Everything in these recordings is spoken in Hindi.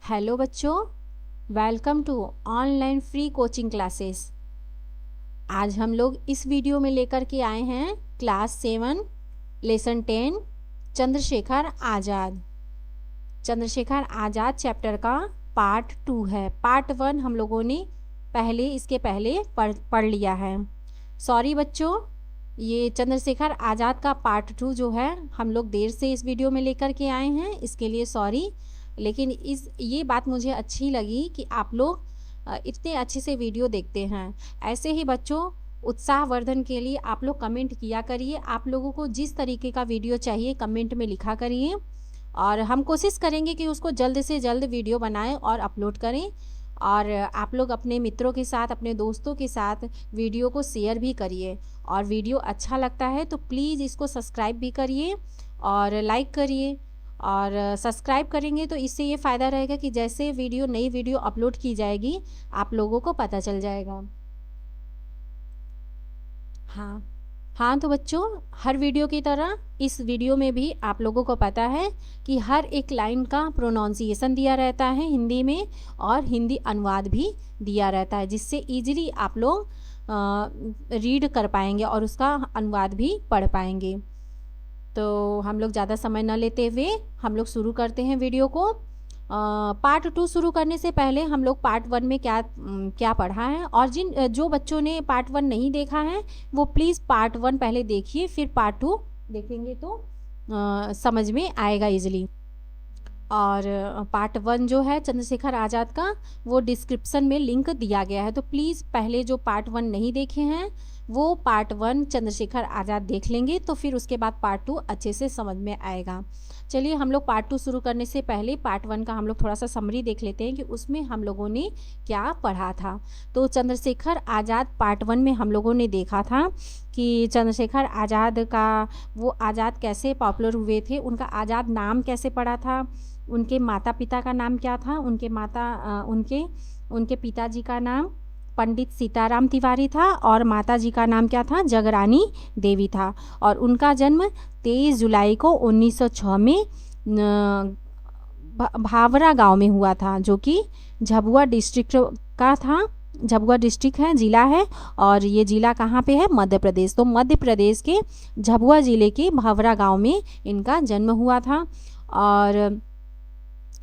हेलो बच्चों, welcome to online free coaching classes. आज हम लोग इस वीडियो में लेकर के आए हैं class 7 lesson 10 Chandrashekhar Azad. Chandrashekhar Azad chapter का पार्ट 2 है। पार्ट 1 हम लोगों ने इसके पहले पढ़ लिया है। सॉरी बच्चों, ये चंद्रशेखर आज़ाद का पार्ट 2 जो है हम लोग देर से इस वीडियो में लेकर के आए हैं, इसके लिए सॉरी। लेकिन ये बात मुझे अच्छी लगी कि आप लोग इतने अच्छे से वीडियो देखते हैं। ऐसे ही बच्चों उत्साहवर्धन के लिए आप लोग कमेंट किया करिए। आप लोगों को जिस तरीके का वीडियो चाहिए कमेंट में लिखा करिए और हम कोशिश करेंगे कि उसको जल्द से जल्द वीडियो बनाएं और अपलोड करें। और आप लोग अपने मित्रों के साथ, अपने दोस्तों के साथ वीडियो को शेयर भी करिए। और वीडियो अच्छा लगता है तो प्लीज़ इसको सब्सक्राइब भी करिए और लाइक करिए। और सब्सक्राइब करेंगे तो इससे ये फ़ायदा रहेगा कि जैसे नई वीडियो अपलोड की जाएगी आप लोगों को पता चल जाएगा। हाँ तो बच्चों, हर वीडियो की तरह इस वीडियो में भी आप लोगों को पता है कि हर एक लाइन का प्रोनाउंसिएशन दिया रहता है हिंदी में और हिंदी अनुवाद भी दिया रहता है, जिससे इजीली आप लोग रीड कर पाएंगे और उसका अनुवाद भी पढ़ पाएंगे। तो हम लोग ज़्यादा समय न लेते हुए हम लोग शुरू करते हैं वीडियो को। पार्ट 2 शुरू करने से पहले हम लोग पार्ट 1 में क्या पढ़ा है, और जो बच्चों ने पार्ट 1 नहीं देखा है वो प्लीज़ पार्ट 1 पहले देखिए, फिर पार्ट 2 देखेंगे तो समझ में आएगा इजीली। और पार्ट 1 जो है चंद्रशेखर आज़ाद का वो डिस्क्रिप्शन में लिंक दिया गया है, तो प्लीज़ पहले जो पार्ट 1 नहीं देखे हैं वो पार्ट 1 चंद्रशेखर आज़ाद देख लेंगे तो फिर उसके बाद पार्ट 2 अच्छे से समझ में आएगा। चलिए हम लोग पार्ट 2 शुरू करने से पहले पार्ट 1 का हम लोग थोड़ा सा समरी देख लेते हैं कि उसमें हम लोगों ने क्या पढ़ा था। तो चंद्रशेखर आज़ाद पार्ट 1 में हम लोगों ने देखा था कि चंद्रशेखर आज़ाद का वो आज़ाद कैसे पॉपुलर हुए थे, उनका आज़ाद नाम कैसे पड़ा था, उनके माता पिता का नाम क्या था। उनके पिताजी का नाम पंडित सीताराम तिवारी था और माताजी का नाम क्या था, जगरानी देवी था। और उनका जन्म 23 जुलाई को 1906 में भावरा गांव में हुआ था, जो कि झाबुआ डिस्ट्रिक्ट का था। झाबुआ डिस्ट्रिक्ट है, जिला है, और ये जिला कहाँ पे है, मध्य प्रदेश। तो मध्य प्रदेश के झाबुआ जिले के भावरा गांव में इनका जन्म हुआ था। और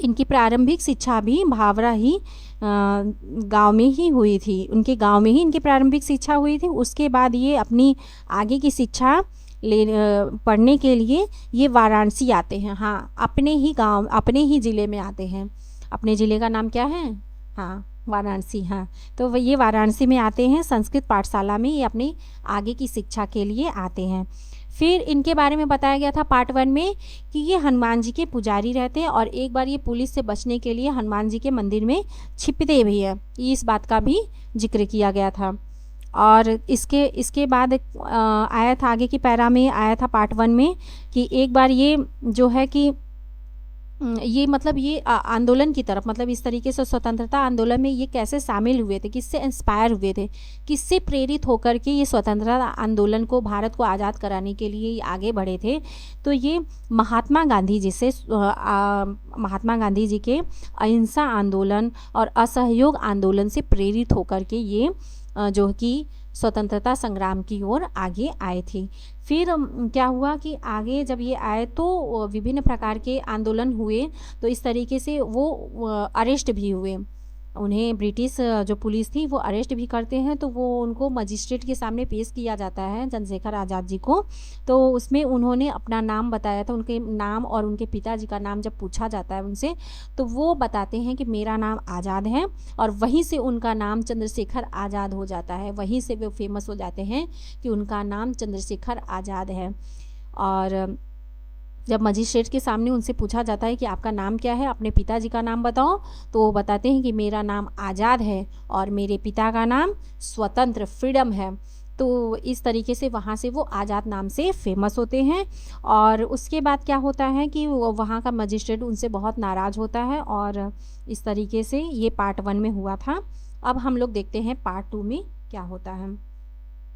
इनकी प्रारंभिक शिक्षा भी भावरा ही गांव में ही हुई थी। उनके गांव में ही इनकी प्रारंभिक शिक्षा हुई थी। उसके बाद ये अपनी आगे की शिक्षा पढ़ने के लिए ये वाराणसी आते हैं। हाँ, अपने ही गांव, अपने ही ज़िले में आते हैं। अपने ज़िले का नाम क्या है, हाँ वाराणसी। हाँ, तो ये वाराणसी में आते हैं, संस्कृत पाठशाला में ये अपनी आगे की शिक्षा के लिए आते हैं। फिर इनके बारे में बताया गया था पार्ट 1 में कि ये हनुमान जी के पुजारी रहते हैं और एक बार ये पुलिस से बचने के लिए हनुमान जी के मंदिर में छिपते भी हैं, इस बात का भी जिक्र किया गया था। और इसके बाद आया था, आगे की पैरा में आया था पार्ट 1 में कि एक बार ये जो है कि ये मतलब ये आंदोलन की तरफ, मतलब इस तरीके से स्वतंत्रता आंदोलन में ये कैसे शामिल हुए थे, किससे इंस्पायर हुए थे, किससे प्रेरित होकर के ये स्वतंत्रता आंदोलन को, भारत को आज़ाद कराने के लिए ये आगे बढ़े थे। तो ये महात्मा गांधी जी के अहिंसा आंदोलन और असहयोग आंदोलन से प्रेरित होकर के ये जो कि स्वतंत्रता संग्राम की ओर आगे आए थे। फिर क्या हुआ कि आगे जब ये आए तो विभिन्न प्रकार के आंदोलन हुए, तो इस तरीके से वो अरेस्ट भी हुए। उन्हें ब्रिटिश जो पुलिस थी वो अरेस्ट भी करते हैं, तो वो उनको मजिस्ट्रेट के सामने पेश किया जाता है चंद्रशेखर आज़ाद जी को। तो उसमें उन्होंने अपना नाम बताया था, उनके नाम और उनके पिताजी का नाम जब पूछा जाता है उनसे, तो वो बताते हैं कि मेरा नाम आज़ाद है, और वहीं से उनका नाम चंद्रशेखर आज़ाद हो जाता है। वहीं से वो फेमस हो जाते हैं कि उनका नाम चंद्रशेखर आज़ाद है। और जब मजिस्ट्रेट के सामने उनसे पूछा जाता है कि आपका नाम क्या है, अपने पिताजी का नाम बताओ, तो वो बताते हैं कि मेरा नाम आज़ाद है और मेरे पिता का नाम स्वतंत्र, फ्रीडम है। तो इस तरीके से वहाँ से वो आज़ाद नाम से फेमस होते हैं। और उसके बाद क्या होता है कि वहाँ का मजिस्ट्रेट उनसे बहुत नाराज़ होता है, और इस तरीके से ये पार्ट 1 में हुआ था। अब हम लोग देखते हैं पार्ट 2 में क्या होता है।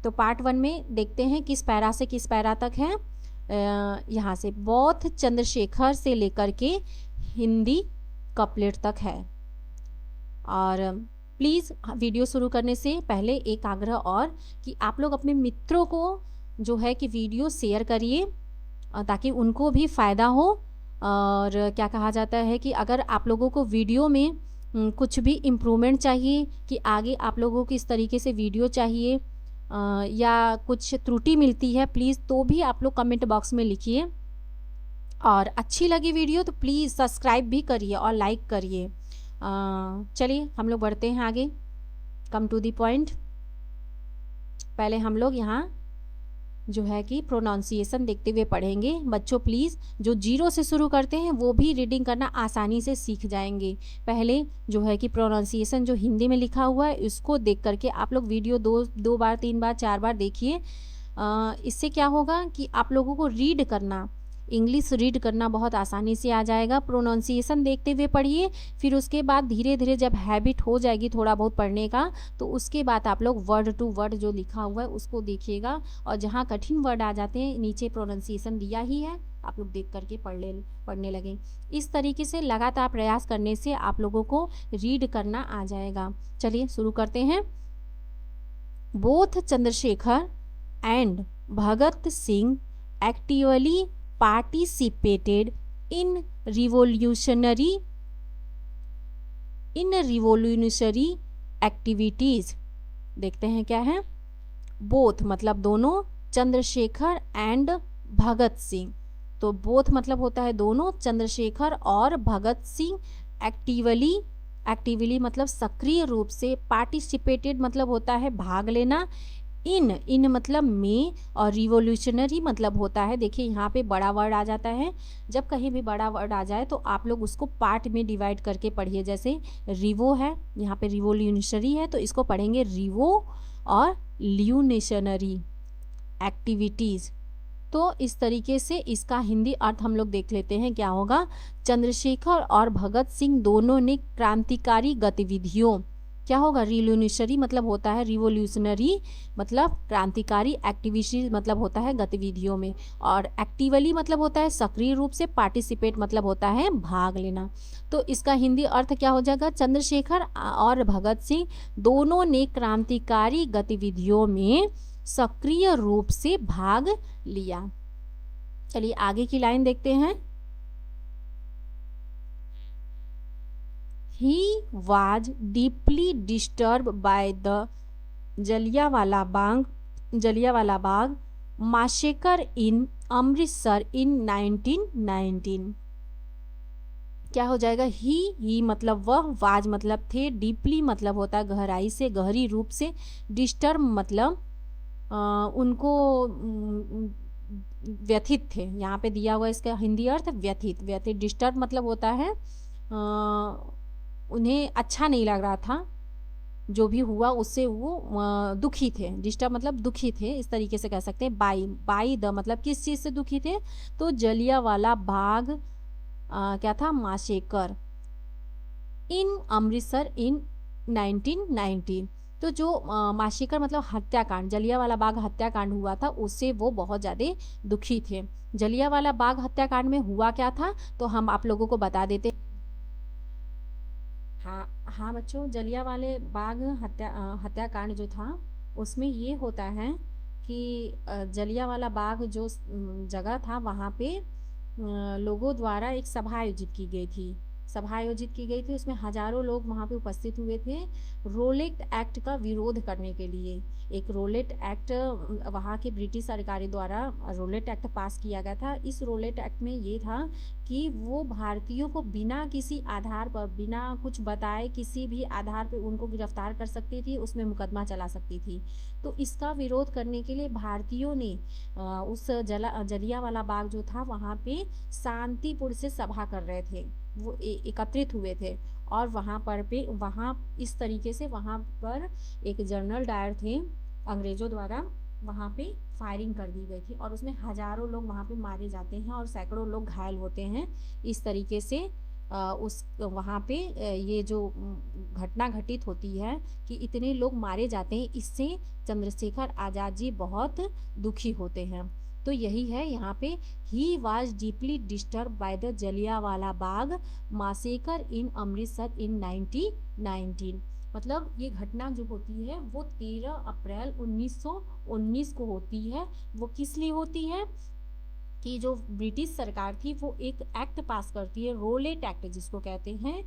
तो पार्ट 1 में देखते हैं किस पैरा से किस पैरा तक है। यहाँ से बौद्ध चंद्रशेखर से लेकर के हिंदी कपलेट तक है। और प्लीज़ वीडियो शुरू करने से पहले एक आग्रह और कि आप लोग अपने मित्रों को जो है कि वीडियो शेयर करिए ताकि उनको भी फ़ायदा हो। और क्या कहा जाता है कि अगर आप लोगों को वीडियो में कुछ भी इम्प्रूवमेंट चाहिए कि आगे आप लोगों को इस तरीके से वीडियो चाहिए या कुछ त्रुटि मिलती है, प्लीज़ तो भी आप लोग कमेंट बॉक्स में लिखिए। और अच्छी लगी वीडियो तो प्लीज़ सब्सक्राइब भी करिए और लाइक करिए। चलिए हम लोग बढ़ते हैं आगे, कम टू दी पॉइंट। पहले हम लोग यहाँ जो है कि प्रोनाउंसिएशन देखते हुए पढ़ेंगे। बच्चों प्लीज़ जो जीरो से शुरू करते हैं वो भी रीडिंग करना आसानी से सीख जाएंगे। पहले जो है कि प्रोनाउंसिएशन जो हिंदी में लिखा हुआ है इसको देख करके आप लोग वीडियो दो बार 3 बार 4 बार देखिए। इससे क्या होगा कि आप लोगों को रीड करना, इंग्लिश रीड करना बहुत आसानी से आ जाएगा। प्रोनाउंसिएशन देखते हुए पढ़िए, फिर उसके बाद धीरे धीरे जब हैबिट हो जाएगी थोड़ा बहुत पढ़ने का तो उसके बाद आप लोग वर्ड टू वर्ड जो लिखा हुआ है उसको देखिएगा। और जहाँ कठिन वर्ड आ जाते हैं नीचे प्रोनाउंसिएशन दिया ही है, आप लोग देख करके पढ़ने लगें। इस तरीके से लगातार प्रयास करने से आप लोगों को रीड करना आ जाएगा। चलिए शुरू करते हैं। Both Chandrashekhar and Bhagat Singh actively participated in revolutionary activities। देखते हैं क्या है। बोथ मतलब दोनों, चंद्रशेखर एंड भगत सिंह, तो बोथ मतलब होता है दोनों, चंद्रशेखर और भगत सिंह एक्टिवली मतलब सक्रिय रूप से, पार्टिसिपेटेड मतलब होता है भाग लेना, इन मतलब में, और रिवोल्यूशनरी मतलब होता है, देखिए यहाँ पे बड़ा वर्ड आ जाता है। जब कहीं भी बड़ा वर्ड आ जाए तो आप लोग उसको पार्ट में डिवाइड करके पढ़िए। जैसे रिवो है, यहाँ पे रिवोल्यूशनरी है तो इसको पढ़ेंगे रिवो और ल्यूनेशनरी एक्टिविटीज़। तो इस तरीके से इसका हिंदी अर्थ हम लोग देख लेते हैं क्या होगा। चंद्रशेखर और भगत सिंह दोनों ने क्रांतिकारी गतिविधियों, क्या होगा, रिवोल्यूशनरी मतलब होता है, रिवोल्यूशनरी मतलब क्रांतिकारी, एक्टिविटीज मतलब होता है गतिविधियों में, और एक्टिवली मतलब होता है सक्रिय रूप से, पार्टिसिपेट मतलब होता है भाग लेना। तो इसका हिंदी अर्थ क्या हो जाएगा, चंद्रशेखर और भगत सिंह दोनों ने क्रांतिकारी गतिविधियों में सक्रिय रूप से भाग लिया। चलिए आगे की लाइन देखते हैं। He was deeply disturbed by the Jallianwala Bagh massacre in Amritsar in 1919। क्या हो जाएगा, ही मतलब वह, वाज मतलब थे, डीपली मतलब होता है गहराई से, गहरी रूप से, डिस्टर्ब मतलब उनको व्यथित थे। यहाँ पे दिया हुआ इसका हिंदी अर्थ व्यथित। डिस्टर्ब मतलब होता है उन्हें अच्छा नहीं लग रहा था, जो भी हुआ उससे वो दुखी थे। डिस्टर्ब मतलब दुखी थे, इस तरीके से कह सकते हैं। बाई द मतलब किस चीज़ से दुखी थे, तो जलियांवाला बाग क्या था, माशेकर इन अमृतसर इन 1919। तो जो माशेकर मतलब हत्याकांड, जलियांवाला बाग हत्याकांड हुआ था उससे वो बहुत ज़्यादा दुखी थे। जलियांवाला बाग हत्याकांड में हुआ क्या था तो हम आप लोगों को बता देते। हाँ बच्चों, जलियांवाले बाग हत्याकांड जो था उसमें ये होता है कि जलियांवाला बाग जो जगह था वहाँ पे लोगों द्वारा एक सभा आयोजित की गई थी। उसमें हजारों लोग वहाँ पे उपस्थित हुए थे रोलेट एक्ट का विरोध करने के लिए। एक रोलेट एक्ट वहाँ के ब्रिटिश अधिकारी द्वारा रोलेट एक्ट पास किया गया था। इस रोलेट एक्ट में ये था कि वो भारतीयों को बिना किसी आधार पर, बिना कुछ बताए, किसी भी आधार पर उनको गिरफ्तार कर सकती थी, उसमें मुकदमा चला सकती थी। तो इसका विरोध करने के लिए भारतीयों ने उस जलियांवाला बाग जो था वहाँ पे शांतिपूर्ण से सभा कर रहे थे, वो एकत्रित हुए थे। और वहाँ इस तरीके से वहाँ पर एक जनरल डायर थे अंग्रेजों द्वारा, वहाँ पे फायरिंग कर दी गई थी और उसमें हजारों लोग वहाँ पे मारे जाते हैं और सैकड़ों लोग घायल होते हैं। इस तरीके से वहाँ पे ये जो घटना घटित होती है कि इतने लोग मारे जाते हैं, इससे चंद्रशेखर आज़ाद जी बहुत दुखी होते हैं। तो यही है यहाँ पे, he was deeply disturb by the Jallianwala Bagh massacre in Amritsar in 1919। मतलब ये घटना जो होती है वो 13 अप्रैल 1919 को होती है। वो किस लिए होती है कि जो ब्रिटिश सरकार थी वो एक एक्ट पास करती है, रोलेट एक्ट जिसको कहते हैं।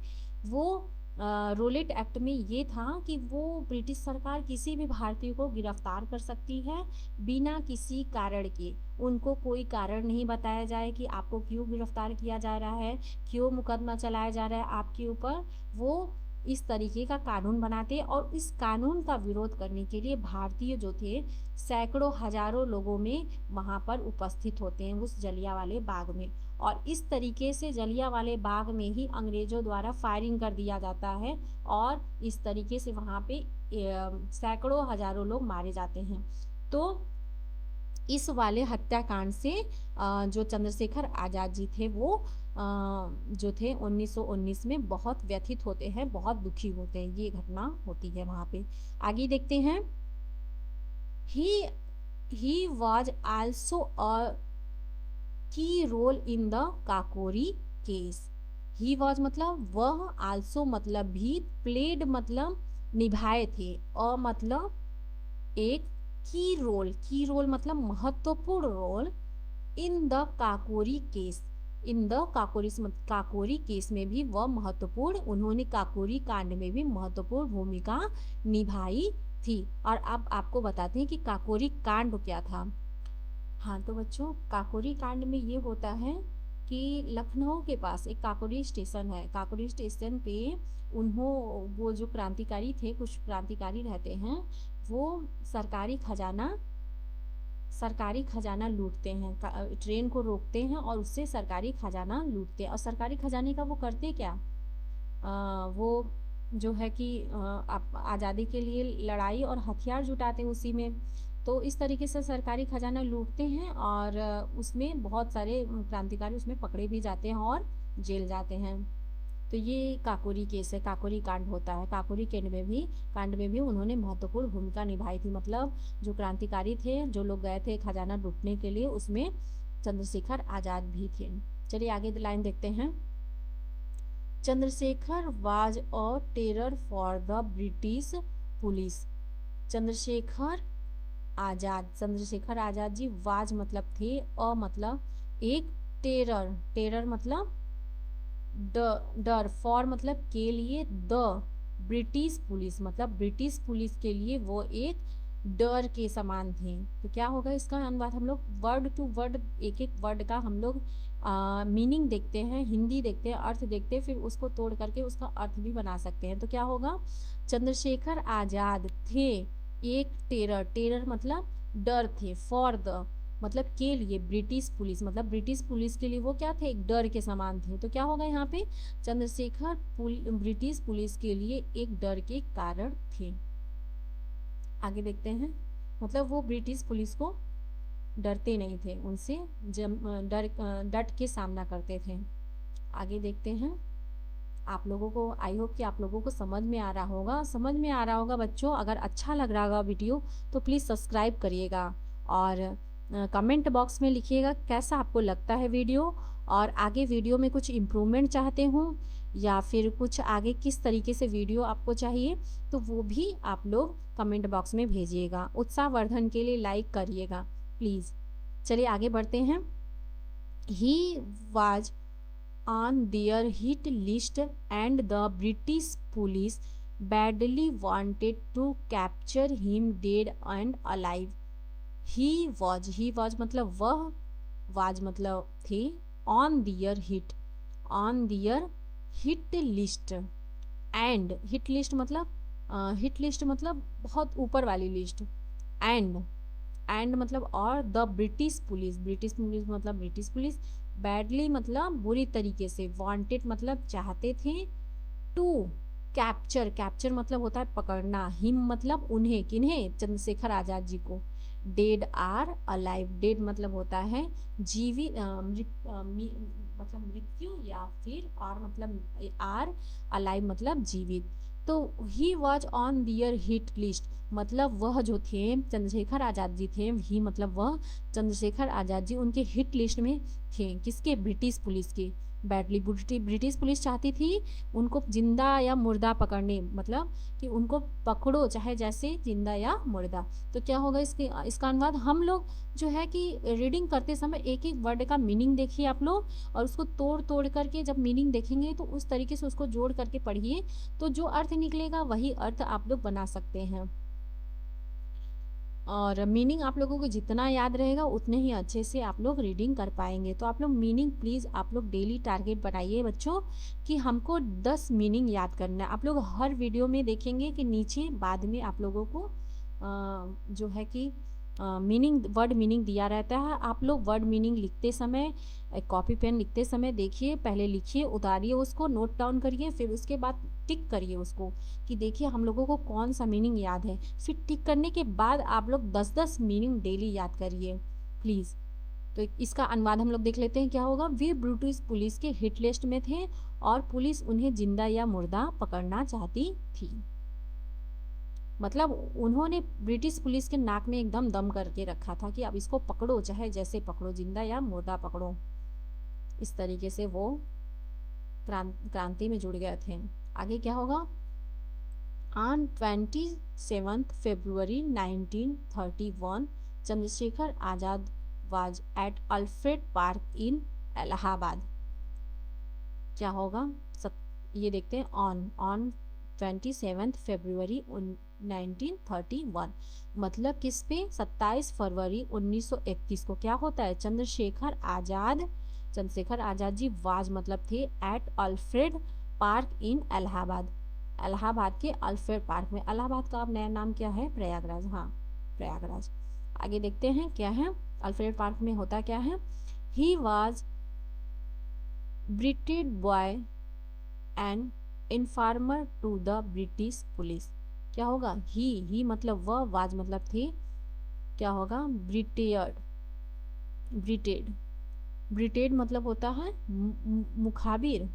वो रोलेट एक्ट में ये था कि वो ब्रिटिश सरकार किसी भी भारतीय को गिरफ्तार कर सकती है बिना किसी कारण के। उनको कोई कारण नहीं बताया जाए कि आपको क्यों गिरफ्तार किया जा रहा है, क्यों मुकदमा चलाया जा रहा है आपके ऊपर। वो इस तरीके का कानून बनाते और इस कानून का विरोध करने के लिए भारतीय जो थे सैकड़ों हजारों लोगों में वहां पर उपस्थित होते हैं उस जलियांवाले बाग में। और इस तरीके से जलियांवाले बाग में ही अंग्रेजों द्वारा फायरिंग कर दिया जाता है और इस तरीके से वहां पे सैकड़ों हजारों लोग मारे जाते हैं। तो इस वाले हत्याकांड से जो चंद्रशेखर आज़ाद जी थे वो जो थे 1919 में बहुत व्यथित होते हैं, बहुत दुखी होते हैं। ये घटना होती है वहां पे। आगे देखते हैं, he was also a key role in the Kakori case. He was मतलब वह, आल्सो मतलब भी, प्लेड मतलब निभाए थे, अ मतलब एक, की रोल मतलब महत्वपूर्ण role, in the Kakori case, in the Kakori case में भी वह महत्वपूर्ण, उन्होंने काकोरी कांड में भी महत्वपूर्ण भूमिका निभाई थी। और अब आपको बताते हैं कि काकोरी कांड क्या था। हाँ तो बच्चों, काकोरी कांड में ये होता है कि लखनऊ के पास एक काकोरी स्टेशन है। काकोरी स्टेशन पे वो जो क्रांतिकारी थे, कुछ क्रांतिकारी रहते हैं, वो सरकारी खजाना लूटते हैं, ट्रेन को रोकते हैं और उससे सरकारी खजाना लूटते हैं। और सरकारी खजाने का वो करते क्या, वो जो है कि आज़ादी के लिए लड़ाई और हथियार जुटाते हैं उसी में। तो इस तरीके से सरकारी खजाना लूटते हैं और उसमें बहुत सारे क्रांतिकारी उसमें पकड़े भी जाते हैं और जेल जाते हैं। तो ये काकोरी केस है, काकोरी कांड होता है। काकोरी कांड में भी उन्होंने महत्वपूर्ण भूमिका निभाई थी। मतलब जो क्रांतिकारी थे, जो लोग गए थे खजाना लूटने के लिए, उसमें चंद्रशेखर आज़ाद भी थे। चलिए आगे लाइन देखते हैं। Chandrashekhar was a terror for the British police. Chandrashekhar Azad ji, was मतलब थे, अ मतलब एक, टेरर मतलब डर, फॉर मतलब के लिए, द ब्रिटिश पुलिस मतलब ब्रिटिश पुलिस के लिए वो एक डर के समान थे। तो क्या होगा इसका अनुवाद, हम लोग वर्ड टू वर्ड एक एक वर्ड का हम लोग मीनिंग देखते हैं, हिंदी देखते हैं, अर्थ देखते हैं, फिर उसको तोड़ करके उसका अर्थ भी बना सकते हैं। तो क्या होगा, चंद्रशेखर आज़ाद थे एक टेरर मतलब डर थे, फॉर द मतलब के लिए, ब्रिटिश पुलिस मतलब ब्रिटिश पुलिस के लिए वो क्या थे, एक डर के समान थे। तो क्या होगा यहाँ पे, चंद्रशेखर ब्रिटिश पुलिस के लिए एक डर के कारण थे। आगे देखते हैं, मतलब वो ब्रिटिश पुलिस को डरते नहीं थे, उनसे डट के सामना करते थे। आगे देखते हैं। आप लोगों को, आई होप कि आप लोगों को समझ में आ रहा होगा बच्चों। अगर अच्छा लग रहा होगा वीडियो तो प्लीज़ सब्सक्राइब करिएगा और कमेंट बॉक्स में लिखिएगा कैसा आपको लगता है वीडियो, और आगे वीडियो में कुछ इम्प्रूवमेंट चाहते हो या फिर कुछ आगे किस तरीके से वीडियो आपको चाहिए, तो वो भी आप लोग कमेंट बॉक्स में भेजिएगा। उत्साहवर्धन के लिए लाइक करिएगा प्लीज़। चलिए आगे बढ़ते हैं। He was on their hit list and the British police badly wanted to capture him dead and alive. He was मतलब वह, was मतलब थे, on their hit list and hit list मतलब बहुत ऊपर वाली लिस्ट, and मतलब और, द ब्रिटिश पुलिस मतलब ब्रिटिश पुलिस, बैडली मतलब बुरी तरीके से, वांटेड मतलब चाहते थे, टू कैप्चर मतलब होता है पकड़ना, हिम मतलब उन्हें, किन्हें, चंद्रशेखर आज़ाद जी को, डेड आर अलाइव, डेड मतलब होता है जीवित, मतलब मृत्यु, या फिर आर मतलब आर, अलाइव मतलब जीवित। तो he was on their hit list, मतलब वह जो थे चंद्रशेखर आज़ाद जी थे, ही मतलब वह चंद्रशेखर आज़ाद जी उनके हिट लिस्ट में थे। किसके? ब्रिटिश पुलिस के। बैटली ब्रिटिश पुलिस चाहती थी उनको जिंदा या मुर्दा पकड़ने, मतलब कि उनको पकड़ो चाहे जैसे जिंदा या मुर्दा। तो क्या होगा इसका अनुवाद? हम लोग जो है कि रीडिंग करते समय एक एक वर्ड का मीनिंग देखिए आप लोग, और उसको तोड़ तोड़ करके जब मीनिंग देखेंगे तो उस तरीके से उसको जोड़ करके पढ़िए, तो जो अर्थ निकलेगा वही अर्थ आप लोग बना सकते हैं। और मीनिंग आप लोगों को जितना याद रहेगा उतने ही अच्छे से आप लोग रीडिंग कर पाएंगे। तो आप लोग मीनिंग प्लीज़ आप लोग डेली टारगेट बनाइए बच्चों कि हमको 10 मीनिंग याद करना है। आप लोग हर वीडियो में देखेंगे कि नीचे बाद में आप लोगों को जो है कि वर्ड मीनिंग दिया रहता है। आप लोग वर्ड मीनिंग लिखते समय कॉपी पेन लिखते समय देखिए, पहले लिखिए, उतारिए, उसको नोट डाउन करिए, फिर उसके बाद टिक करिए उसको कि देखिए हम लोगों को कौन सा मीनिंग याद है। फिर टिक करने के बाद आप लोग 10-10 मीनिंग डेली याद करिए प्लीज़। तो इसका अनुवाद हम लोग देख लेते हैं क्या होगा। वे ब्रिटिश पुलिस के हिट लिस्ट में थे और पुलिस उन्हें जिंदा या मुर्दा पकड़ना चाहती थी। मतलब उन्होंने ब्रिटिश पुलिस के नाक में एकदम दम करके रखा था कि अब इसको पकड़ो चाहे जैसे पकड़ो, जिंदा या मुर्दा पकड़ो। इस तरीके से वो क्रांति में जुड़ गए थे। आगे क्या होगा? On 27 February 1931 Chandrashekhar Azad was at Alfred Park in Allahabad. क्या होगा? ये देखते हैं। ऑन 27 फरवरी 1931 मतलब किस पे? 27 फरवरी 1931 को क्या होता है? चंद्रशेखर आजाद जी वाज मतलब थे at Alfred Park in Allahabad, Allahabad के अल्फ्रेड पार्क में। इलाहाबाद का अब नया नाम क्या है? प्रयागराज। हाँ, प्रयागराज। आगे देखते हैं क्या है अल्फ्रेड पार्क में होता क्या है। He was British boy and informer to the British police. क्या होगा? ही मतलब वह, वाज मतलब थे, क्या होगा? ब्रिटेड मतलब होता है मुखाबिर,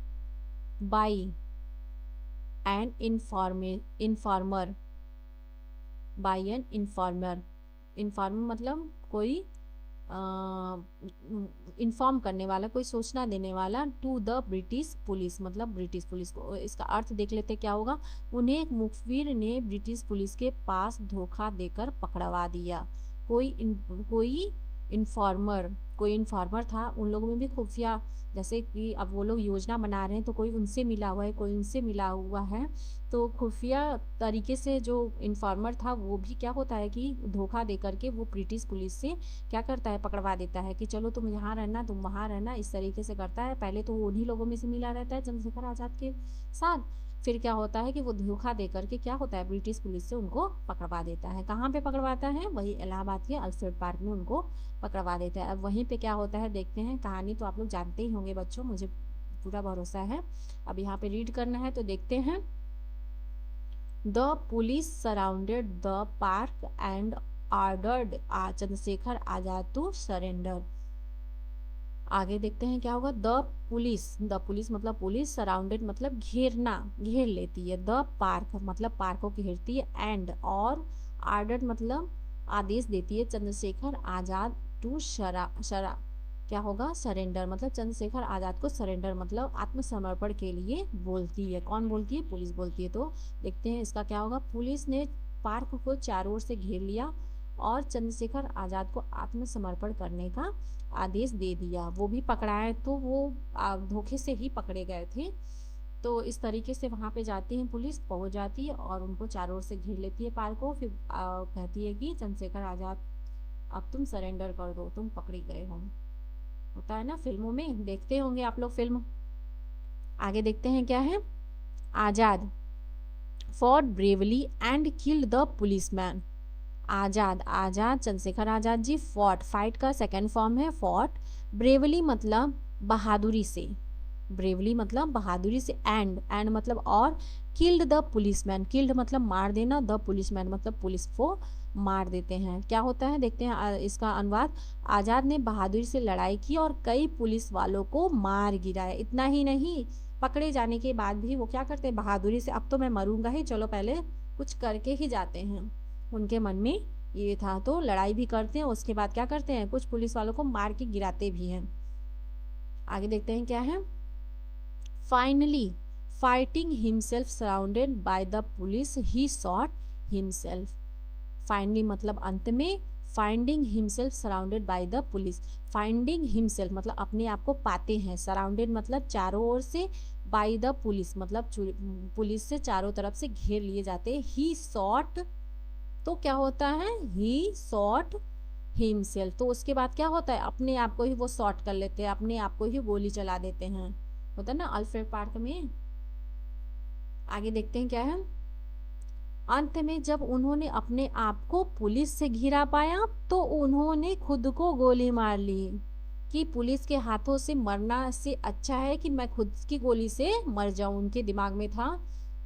by and informer, by and informer मतलब कोई इन्फॉर्म करने वाला, कोई सूचना देने वाला। टू द ब्रिटिश पुलिस मतलब ब्रिटिश पुलिस को। इसका अर्थ देख लेते क्या होगा। उन्हें एक मुखबिर ने ब्रिटिश पुलिस के पास धोखा देकर पकड़वा दिया। कोई इन्फॉर्मर था। उन लोगों में भी खुफिया, जैसे कि अब वो लोग योजना बना रहे हैं तो कोई उनसे मिला हुआ है, कोई उनसे मिला हुआ है। तो खुफिया तरीके से जो इन्फॉर्मर था वो भी क्या होता है कि धोखा दे करके वो ब्रिटिश पुलिस से क्या करता है? पकड़वा देता है कि चलो तुम यहाँ रहना, तुम वहाँ रहना, इस तरीके से करता है। पहले तो वो उन्हीं लोगों में से मिला रहता है चंद्रशेखर आजाद के साथ, फिर क्या होता है कि वो धोखा दे करके क्या होता है? ब्रिटिश पुलिस से उनको पकड़वा देता है। कहाँ पे पकड़वाता है? वही इलाहाबाद के अल्फ्रेड पार्क में उनको पकड़वा देता है। अब वहीं पे क्या होता है देखते हैं। कहानी तो आप लोग जानते ही होंगे बच्चों, मुझे पूरा भरोसा है। अब यहाँ पे रीड करना है तो देखते हैं। The police surrounded the park and ordered Chandrashekhar Azad to surrender. आगे देखते हैं क्या होगा। द पुलिस मतलब पुलिस, सराउंडेड मतलब घेरना, घेर लेती है। द पार्क मतलब पार्क को घेरती है। एंड और ऑर्डर मतलब आदेश देती है चंद्रशेखर आजाद टू क्या होगा? सरेंडर मतलब चंद्रशेखर आजाद को सरेंडर मतलब आत्मसमर्पण के लिए बोलती है। कौन बोलती है? पुलिस बोलती है। तो देखते हैं इसका क्या होगा। पुलिस ने पार्क को चारों ओर से घेर लिया और चंद्रशेखर आजाद को आत्मसमर्पण करने का आदेश दे दिया। वो भी पकड़ाए तो वो धोखे से ही पकड़े गए थे। तो इस तरीके से वहाँ पे जाती है पुलिस, पहुँच जाती है और उनको चारों ओर से घेर लेती है पार्क को। फिर कहती है कि चंद्रशेखर आजाद अब तुम सरेंडर कर दो, तुम पकड़े गए हो। होता है ना फिल्मों में, देखते होंगे आप लोग फिल्म। आगे देखते हैं क्या है। Azad fought bravely and killed the policeman. Azad Chandrashekhar Azad ji fight का सेकेंड फॉर्म है फॉट। ब्रेवली मतलब बहादुरी से, एंड मतलब और। किल्ड द पुलिसमैन, किल्ड मतलब मार देना, द पुलिसमैन मतलब पुलिस को मार देते हैं। क्या होता है देखते हैं इसका अनुवाद। आजाद ने बहादुरी से लड़ाई की और कई पुलिस वालों को मार गिराया। इतना ही नहीं, पकड़े जाने के बाद भी वो क्या करते हैं, बहादुरी से अब तो मैं मरूंगा ही, चलो पहले कुछ करके ही जाते हैं, उनके मन में ये था। तो लड़ाई भी करते हैं, उसके बाद क्या करते हैं, कुछ पुलिस वालों को मार के गिराते भी हैं। आगे देखते हैं क्या है। Finally fighting himself surrounded by the police he shot himself. Finally मतलब अंत में, finding himself surrounded by the police. Finding himself मतलब अपने आप को पाते हैं, सराउंडेड मतलब चारों ओर से, बाय द पुलिस मतलब पुलिस से चारों तरफ से घेर लिए जाते हैं। ही शॉट तो क्या होता है, ही शॉट हिमसेल्फ, तो उसके बाद क्या होता है, अपने आप को ही वो शॉट कर लेते हैं, अपने आप को ही गोली चला देते हैं, होता है ना अल्फ्रेड पार्क में। आगे देखते हैं क्या है। अंत में जब उन्होंने अपने आप को पुलिस से घिरा पाया तो उन्होंने खुद को गोली मार ली, कि पुलिस के हाथों से मरना से अच्छा है कि मैं खुद की गोली से मर जाऊं। उनके दिमाग में था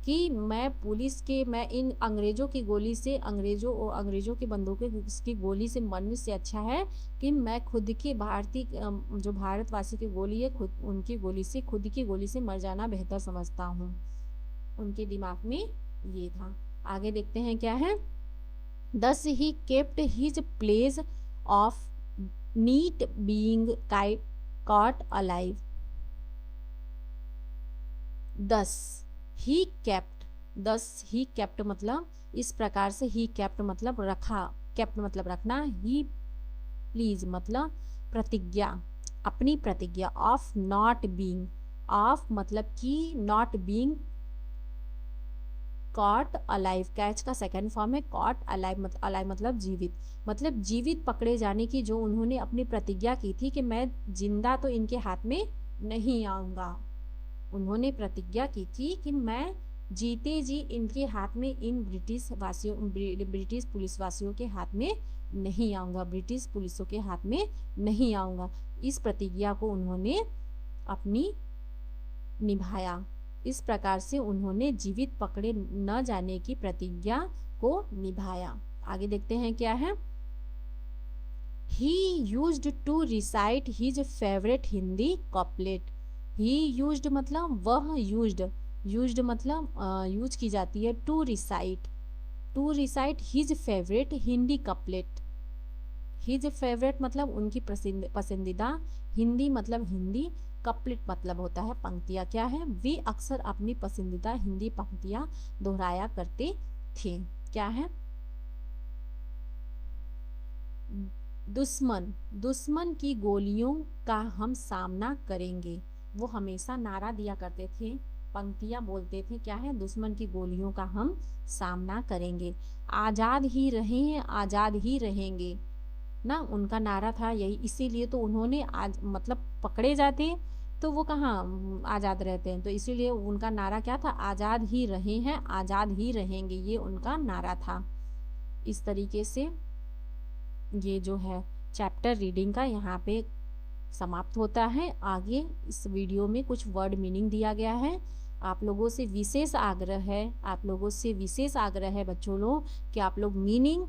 कि मैं इन अंग्रेजों की गोली से, अंग्रेजों की बंदूकों की गोली से मरने से अच्छा है कि मैं खुद की जो भारतवासी की गोली है, उनकी गोली से, खुद की गोली से मर जाना बेहतर समझता हूँ। उनके दिमाग में ये था। आगे देखते हैं क्या है। Thus he kept his place of not being caught alive. Thus he kept मतलब इस प्रकार से, he kept मतलब रखा, kept मतलब रखना, he please मतलब प्रतिज्ञा, अपनी प्रतिज्ञा, of not being, of मतलब कि, not being caught alive, catch का सेकंड फॉर्म है कॉट अलाइव, अलाइव मतलब जीवित, मतलब जीवित पकड़े जाने की जो उन्होंने अपनी प्रतिज्ञा की थी कि मैं जिंदा तो इनके हाथ में नहीं आऊंगा। उन्होंने प्रतिज्ञा की थी कि मैं जीते जी इनके हाथ में, इन ब्रिटिश पुलिस वासियों के हाथ में नहीं आऊंगा, ब्रिटिश पुलिसों के हाथ में नहीं आऊंगा। इस प्रतिज्ञा को उन्होंने अपनी निभाया। इस प्रकार से उन्होंने जीवित पकड़े न जाने की प्रतिज्ञा को निभाया। आगे देखते हैं क्या है। He used to recite his favorite Hindi कॉपलेट। He used मतलब वह, used मतलब यूज की जाती है, to recite his favorite Hindi couplet. His favourite मतलब उनकी पसंदीदा, हिंदी मतलब हिंदी, कपलेट मतलब होता है पंक्तियां। क्या है, वे अक्सर अपनी पसंदीदा हिंदी पंक्तियां दोहराया करते थे। क्या है, दुश्मन की गोलियों का हम सामना करेंगे। वो हमेशा नारा दिया करते थे, पंक्तियां बोलते थे। क्या है, दुश्मन की गोलियों का हम सामना करेंगे। आजाद ही रहें, आजाद ही रहेंगे ना, उनका नारा था यही। इसीलिए तो उन्होंने आज मतलब पकड़े जाते तो वो कहाँ आज़ाद रहते हैं, तो इसीलिए उनका नारा क्या था, आज़ाद ही रहे हैं, आज़ाद ही रहेंगे, ये उनका नारा था। इस तरीके से ये जो है चैप्टर रीडिंग का यहाँ पे समाप्त होता है। आगे इस वीडियो में कुछ वर्ड मीनिंग दिया गया है। आप लोगों से विशेष आग्रह है बच्चों लोग कि आप लोग मीनिंग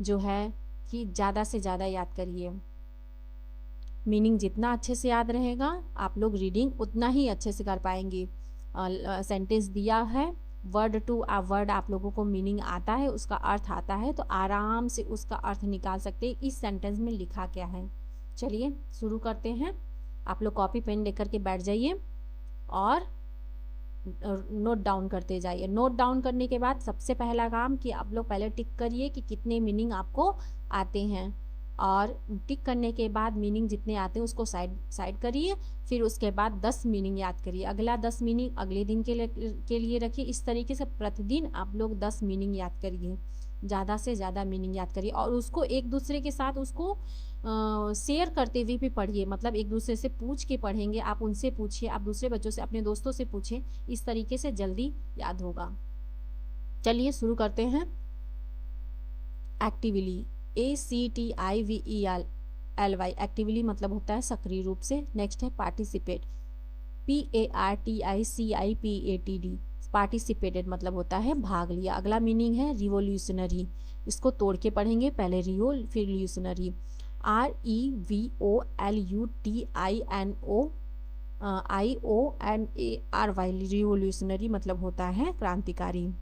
जो है कि ज़्यादा से ज़्यादा याद करिए। मीनिंग जितना अच्छे से याद रहेगा आप लोग रीडिंग उतना ही अच्छे से कर पाएंगे। सेंटेंस दिया है, वर्ड टू वर्ड आप लोगों को मीनिंग आता है, उसका अर्थ आता है तो आराम से उसका अर्थ निकाल सकते हैं इस सेंटेंस में लिखा क्या है। चलिए शुरू करते हैं। आप लोग कॉपी पेन लेकर के बैठ जाइए और नोट डाउन करते जाइए। नोट डाउन करने के बाद सबसे पहला काम कि आप लोग पहले टिक करिए कि कितने मीनिंग आपको आते हैं, और टिक करने के बाद मीनिंग जितने आते हैं उसको साइड करिए। फिर उसके बाद 10 मीनिंग याद करिए, अगला 10 मीनिंग अगले दिन के लिए रखिए। इस तरीके से प्रतिदिन आप लोग 10 मीनिंग याद करिए, ज़्यादा से ज़्यादा मीनिंग याद करिए, और उसको एक दूसरे के साथ उसको शेयर करते हुए भी पढ़िए। मतलब एक दूसरे से पूछ के पढ़ेंगे, आप उनसे पूछिए, आप दूसरे बच्चों से, अपने दोस्तों से पूछें, इस तरीके से जल्दी याद होगा। चलिए शुरू करते हैं। एक्टिवली, ACTIVELY, एक्टिवली मतलब होता है सक्रिय रूप से। नेक्स्ट है पार्टिसिपेट, PARTICIPATD, पार्टिसिपेटेड मतलब होता है भाग लिया। अगला मीनिंग है रिवोल्यूशनरी, इसको तोड़ के पढ़ेंगे, पहले रिवो फिर ल्यूशनरी। REVOLUTIONO IONARY, रिवोल्यूशनरी मतलब होता है क्रांतिकारी।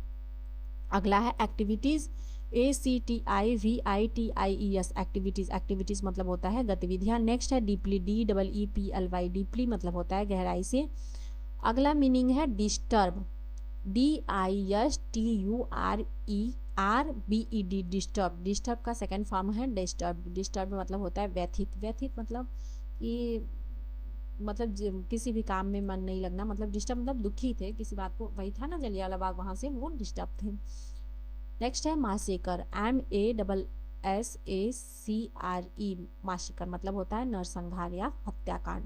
अगला है एक्टिविटीज, ACTIVITIES, एक्टिविटीज, एक्टिविटीज मतलब होता है गतिविधियां। नेक्स्ट है डीपली, DEEPLY, डीपली मतलब होता है गहराई से। अगला मीनिंग है डिस्टर्ब, DISTURBED, डिस्टर्ब, डिस्टर्ब का सेकंड फॉर्म है डिस्टर्ब। डिस्टर्ब मतलब होता है व्यथित, व्यथित मतलब कि मतलब किसी भी काम में मन नहीं लगना, मतलब डिस्टर्ब मतलब दुखी थे किसी बात को, वही था ना जलियांवाला बाग, वहां से वो डिस्टर्ब थे। नेक्स्ट है मासेकर, MASSACRE, मासेकर मतलब होता है नरसंहार या हत्याकांड।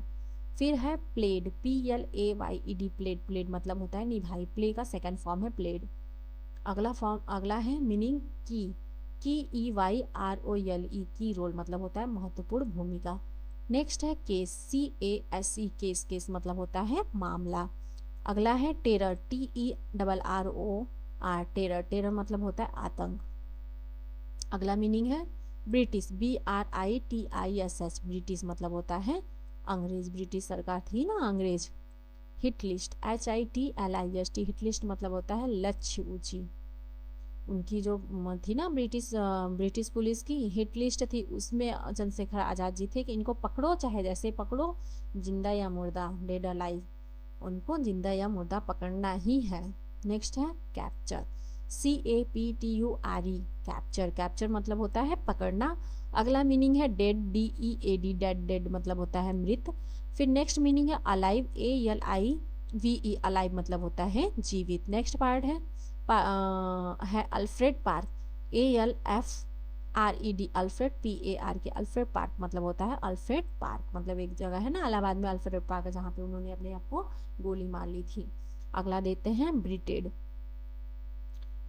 फिर है प्लेड, PLAYED, प्लेड, प्लेड मतलब होता है निभाई, प्ले का सेकंड फॉर्म है प्लेड। अगला है मीनिंग की, KEYROLE, की रोल मतलब होता है महत्वपूर्ण भूमिका। नेक्स्ट है केस, CASE, केस, केस मतलब होता है मामला। अगला है टेरर, TERROR, टेरर, टेरर मतलब होता है आतंक। अगला मीनिंग है ब्रिटिश, BRITISH, ब्रिटिश मतलब होता है अंग्रेज, ब्रिटिश सरकार थी ना अंग्रेज। Hit list, HITLIST, hit list मतलब होता है लक्ष्य ऊंची। उनकी जो थी ना ब्रिटिश पुलिस की हिट लिस्ट थी, उसमें चंद्रशेखर आजाद जी थे कि इनको पकड़ो चाहे जैसे पकड़ो, जिंदा या मुर्दा, डेड अलाइव, उनको जिंदा या मुर्दा पकड़ना ही है। नेक्स्ट है कैप्चर, CAPTURE, कैप्चर, कैप्चर मतलब होता है पकड़ना। अगला मीनिंग है डेड, DEAD, डेड, डेड मतलब होता है मृत। फिर नेक्स्ट मीनिंग है अलाइव, ALIVE, अलाइव मतलब होता है जीवित। नेक्स्ट पार्ट है Alfred park, ALFRED, Alfred PARK, Alfred park मतलब होता है अल्फ्रेड पार्क, मतलब एक जगह है ना इलाहाबाद में अल्फ्रेड पार्क, जहाँ पे उन्होंने अपने आप को गोली मार ली थी। अगला देते हैं ब्रिटेड,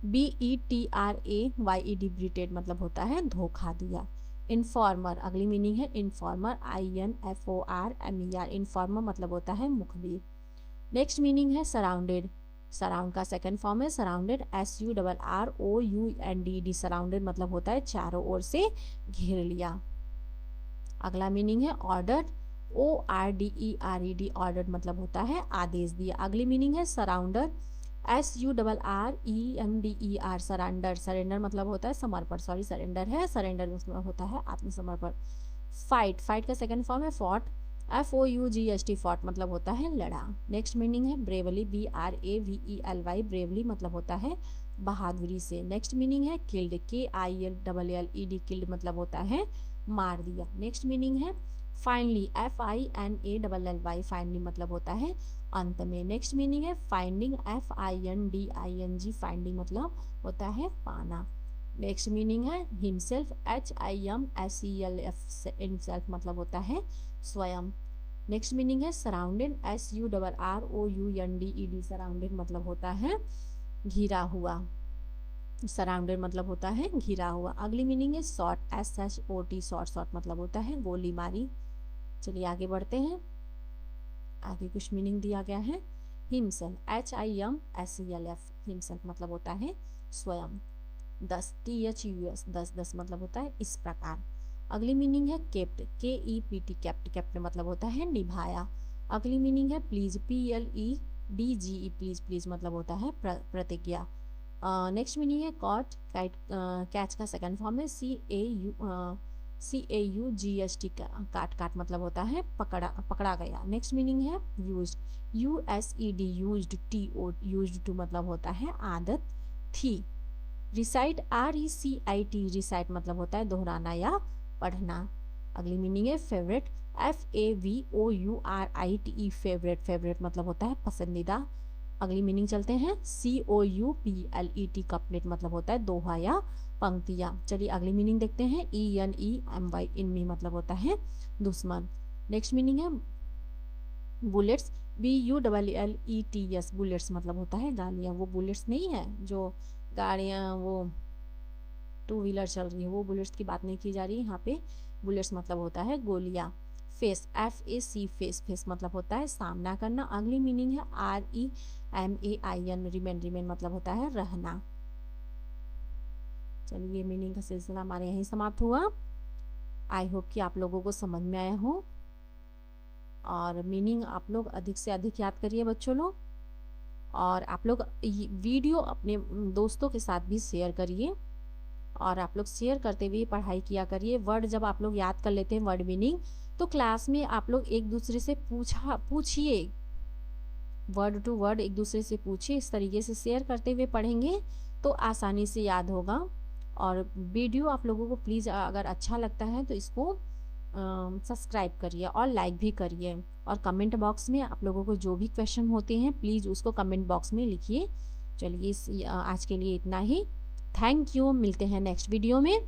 BETRAYED, ब्रिटेड मतलब होता है धोखा दिया। इन्फॉर्मर, अगली मीनिंग है इन्फॉर्मर, INFORMER, इन्फॉर्मर मतलब होता है मुखबिर। नेक्स्ट मीनिंग है सराउंडेड, सराउंड का सेकंड फॉर्म है सराउंडेड, SURROUNDED, सराउंडेड मतलब होता है चारों ओर से घेर लिया। अगला मीनिंग है ऑर्डर, ORDERED, ऑर्डर मतलब होता है आदेश दिया। अगली मीनिंग है सराउंडर, SURRENDER, सरेंडर, सरेंडर मतलब होता है समर्पण, सॉरी सरेंडर है, सरेंडर उसमें होता है आत्मसमर्पण। फाइट, फाइट का सेकंड फॉर्म है फॉट, FOUGST, फॉट मतलब होता है लड़ा। नेक्स्ट मीनिंग है ब्रेवली, BRAVELY, ब्रेवली मतलब होता है बहादुरी से। नेक्स्ट मीनिंग है किल्ड, KILLED, किल्ड मतलब होता है मार दिया। नेक्स्ट मीनिंग है फाइनली, FINALLY, फाइनली मतलब होता है अंत में। नेक्स्ट मीनिंग है फाइंडिंग, FINDING, फाइंडिंग मतलब होता है पाना। नेक्स्ट मीनिंग है हिमसेल्फ, HIMSELF, हिमसेल्फ मतलब होता है स्वयं। नेक्स्ट मीनिंग है सराउंडेड, SURROUNDED, सराउंडेड मतलब होता है घिरा हुआ, सराउंडेड मतलब होता है घिरा हुआ। अगली मीनिंग है शॉट, SHOT, शॉट, शॉट मतलब होता है गोली मारी। चलिए आगे बढ़ते हैं, आगे कुछ मीनिंग दिया गया है। हिमसेल्फ, HIMSELF, हिमसेल्फ मतलब होता है स्वयं। 10, THUS, 10, 10 मतलब होता है इस प्रकार। अगली मीनिंग है केप्ट, KEPT, केप्ट, केप्ट मतलब होता है निभाया। अगली मीनिंग है प्लीज, PLEDGE, प्लीज, प्लीज मतलब होता है प्रतिज्ञा। नेक्स्ट मीनिंग है कॉट, कैच का सेकंड फॉर्म है CAUGST, काट, काट मतलब होता है पकड़ा, पकड़ा गया। नेक्स्ट मीनिंग है used, USED, used, TO, used to मतलब होता है आदत थी। रिसाइट, RECIT, रिसाइट मतलब होता है दोहराना या पढ़ना। अगली मीनिंग है फेवरेट, FAVOURITE, फेवरेट, फेवरेट मतलब होता है पसंदीदा। अगली मीनिंग चलते हैं COUPLET, कपलेट मतलब होता है दोहा या पंक्तियां। चलिए अगली मीनिंग देखते हैं ENEMY, इनमी मतलब होता है दुश्मन। नेक्स्ट मीनिंग है बुलेट्स, BULLETS, बुलेट्स मतलब होता है गालियां। वो बुलेट्स नहीं है जो गाड़ियां वो 2 व्हीलर चल रही है, वो बुलेट्स की बात नहीं की जा रही है यहाँ पे। बुलेट्स मतलब होता है गोलियां। फेस, FAC, फेस, फेस मतलब होता है सामना करना। अगली मीनिंग है REMAIN, रिमेन, रिमेन मतलब होता है रहना। चलिए मीनिंग का सिलसिला हमारे यहीं समाप्त हुआ। आई होप कि आप लोगों को समझ में आया हो। और मीनिंग आप लोग अधिक से अधिक याद करिए बच्चों लोग। और आप लोग वीडियो अपने दोस्तों के साथ भी शेयर करिए, और आप लोग शेयर करते हुए पढ़ाई किया करिए। वर्ड जब आप लोग याद कर लेते हैं वर्ड मीनिंग, तो क्लास में आप लोग एक दूसरे से पूछिए, वर्ड टू वर्ड एक दूसरे से पूछिए। इस तरीके से शेयर करते हुए पढ़ेंगे तो आसानी से याद होगा। और वीडियो आप लोगों को प्लीज़ अगर अच्छा लगता है तो इसको सब्सक्राइब करिए और लाइक भी करिए। और कमेंट बॉक्स में आप लोगों को जो भी क्वेश्चन होते हैं प्लीज़ उसको कमेंट बॉक्स में लिखिए। चलिए आज के लिए इतना ही। थैंक यू, मिलते हैं नेक्स्ट वीडियो में।